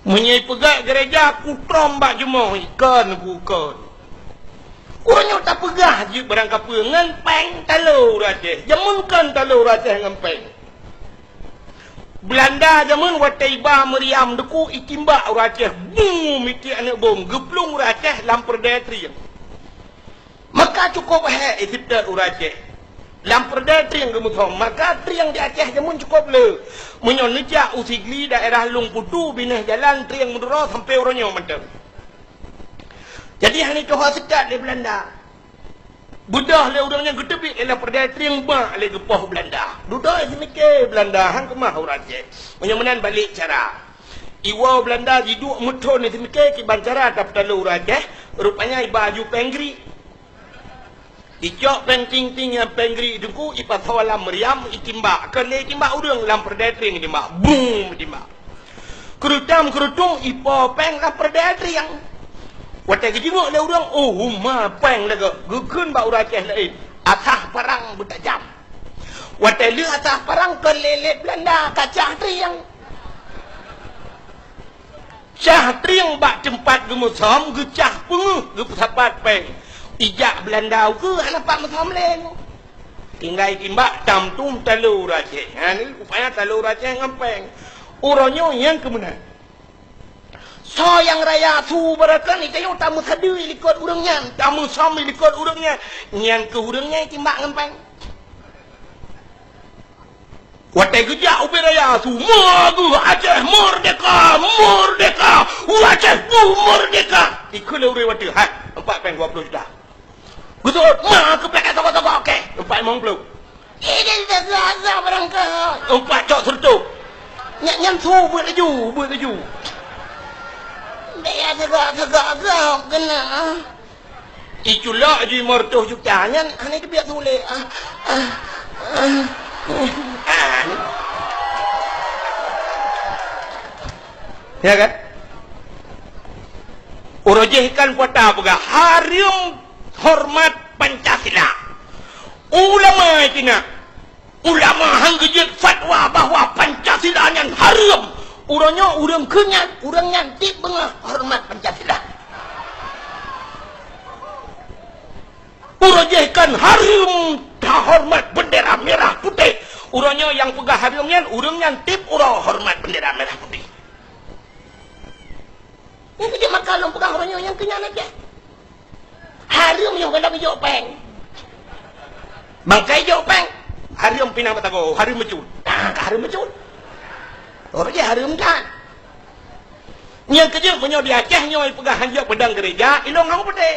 Menyai pegat gereja kutrom bak jemaah ikan bukan. Orangnya tak pegah je barang kapa ngempeng talur Aceh. Jamunkan talur Aceh ngempeng. Belanda jamun wataiba meriam deku ikimbak orang Aceh. Boom iki anak bom geplung orang Aceh lampar detri. Maka cukup itibda orang Aceh. Lampar detri yang gemuthom. Maka tri yang di Aceh jamun cukup le. Menyon nejak usigli daerah Lung Putu binah jalan tri yang mendera sampai orangnya macam. Jadi hani Tuhan sekat di Belanda. Budah le orangnya gedebik le lampar detri yang bak le gepah Belanda. Duduk di mikir Belanda hang kemah orang Aceh. Menyomenan balik cara. Iwa Belanda jiduk mutun di mikir ki bancara tak perlu orang Aceh. Rupanya baju pengri. Ijok penting-ting yang pengri dengku ipat sawalam meriam ikimbak. Kali ikimbak urang lampar detri yang dimbak. Boom dimbak. Kerutam ipa peng lampar detri yang watai kejenguk le urang ma peng lega. Gukun ba urang Aceh lain. Atah parang bertajam. Watai le atah parang kelelet Belanda kacah tri yang cah tri yang bak tempat gemusom gecah penguh gepusapat peng. Ijak Belanda ke anak pak macam leng. Tinggal timbak tamtum talur Aceh. Ni upaya talur Aceh ngempeng. Orangnya yang kemudian. So yang raya su berakan ni kayu tamu sadu likut urangnya, tamu som likut urangnya. Yang ke urangnya timbak ngempeng. Watai kerja ubi raya su mogu Aceh merdeka, merdeka. Aceh merdeka. Ikut le urang watai. Ha, 4.20 juta. Betul, ke pekat toko-toko, okey. 4.50. Ini dah berangkat. 4 cok sertu. Nyam su buat laju. Dia tegak kena. Itulah je mertuh juta. Nyan, ini dia biar tulis. Ya kan? Orang jehkan kota apa? Harium hormat Pancasila. Ulama Cina. Ulama hang gejek fatwa bahawa Pancasila yang haram. Urangnya urang kenyat, urang nyantik bengah hormat Pancasila. Urang jehkan haram tak hormat bendera merah putih. Urangnya yang pegang haramnya urang nyantik urang hormat bendera merah putih. Ini kerja makan pegang orangnya yang kenyat aja. Harum yang kena bijok peng. Bangkai jok peng. Harum pinang batago. Harum mecut. Harum mecut. Orang je harum kan. Yang kerja punya di Aceh nyoy pegang hanjak pedang gereja. Ilong kamu putih.